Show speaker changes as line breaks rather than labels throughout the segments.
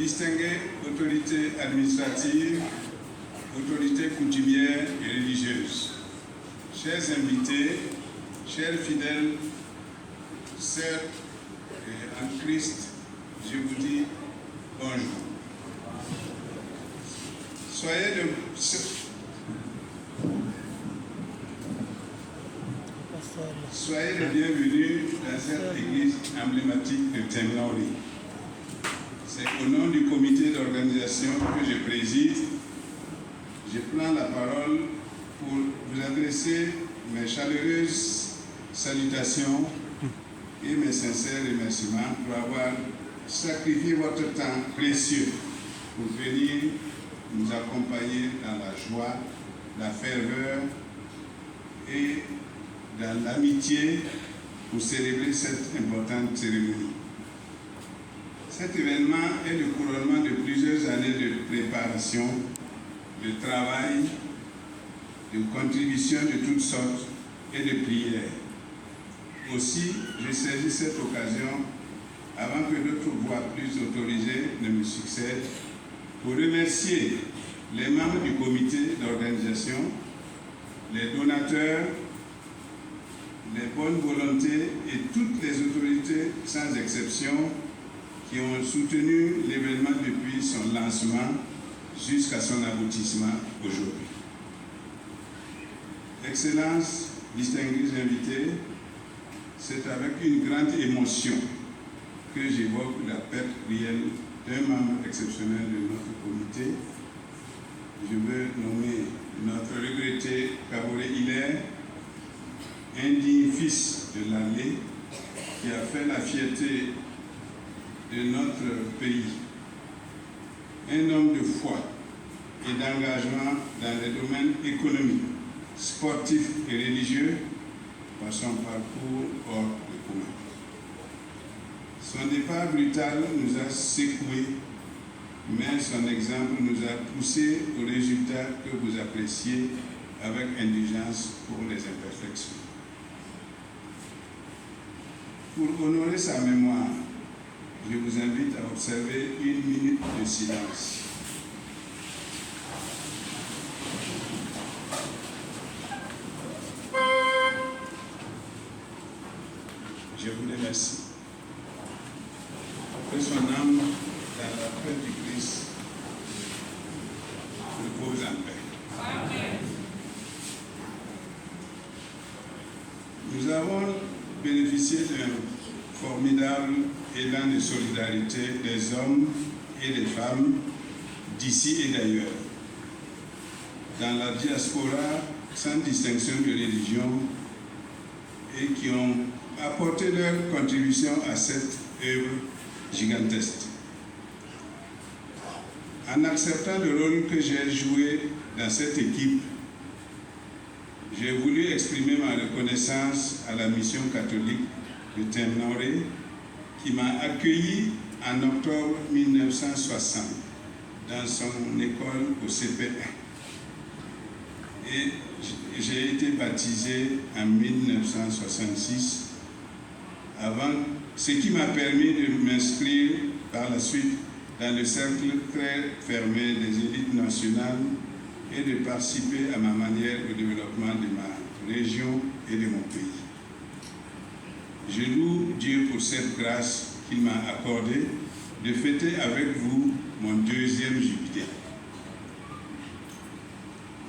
distinguées autorités administratives, autorités coutumières et religieuses, chers invités, chers fidèles, sœurs en Christ, je vous dis bonjour. Soyez les bienvenus dans cette église emblématique de Temnauri. C'est au nom du comité d'organisation que je préside. Je prends la parole pour vous adresser mes chaleureuses salutations et mes sincères remerciements pour avoir sacrifié votre temps précieux pour venir nous accompagner dans la joie, la ferveur et dans l'amitié pour célébrer cette importante cérémonie. Cet événement est le couronnement de plusieurs années de préparation, de travail, de contributions de toutes sortes et de prières. Aussi, je saisis cette occasion, avant que d'autres voix plus autorisées ne me succèdent, pour remercier les membres du comité d'organisation, les donateurs, les bonnes volontés et toutes les autorités, sans exception, qui ont soutenu l'événement depuis son lancement jusqu'à son aboutissement aujourd'hui. Excellences, distingués invités, c'est avec une grande émotion que j'évoque la perte réelle d'un membre exceptionnel de notre comité. Je veux nommer notre regretté Kaboré Hilaire, indigne fils de l'allée qui a fait la fierté de notre pays. Un homme de foi et d'engagement dans les domaines économiques, sportifs et religieux par son parcours hors de commun. Son départ brutal nous a secoués, mais son exemple nous a poussés aux résultats que vous appréciez avec indulgence pour les imperfections. Pour honorer sa mémoire, je vous invite à observer 1 minute de silence. Je vous remercie. Que son âme, dans la paix du Christ, repose en paix. Amen. Nous avons bénéficié d'un formidable élan de solidarité des hommes et des femmes d'ici et d'ailleurs, dans la diaspora sans distinction de religion, et qui ont apporté leur contribution à cette œuvre gigantesque. En acceptant le rôle que j'ai joué dans cette équipe, j'ai voulu exprimer ma reconnaissance à la mission catholique de Temnauri qui m'a accueilli en octobre 1960 dans son école au CP1. Et j'ai été baptisé en 1966, ce qui m'a permis de m'inscrire par la suite dans le cercle très fermé des élites nationales et de participer à ma manière au développement de ma région et de mon pays. Je loue Dieu pour cette grâce qu'il m'a accordée de fêter avec vous mon 2e jubilé.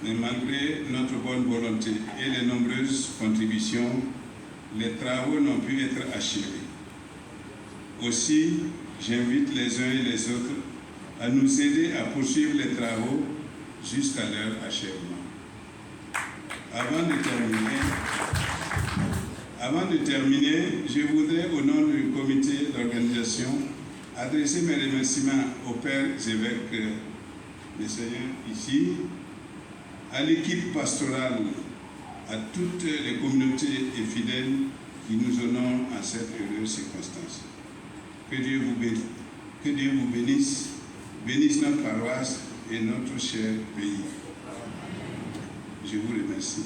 Mais malgré notre bonne volonté et les nombreuses contributions, les travaux n'ont pu être achevés. Aussi, j'invite les uns et les autres à nous aider à poursuivre les travaux jusqu'à leur achèvement. Avant de terminer, je voudrais, au nom du comité d'organisation, adresser mes remerciements aux pères évêques des Seigneurs ici, à l'équipe pastorale, à toutes les communautés et fidèles qui nous honorent en cette heureuse circonstance. Que Dieu vous bénisse, bénisse notre paroisse et notre cher pays. Je vous remercie.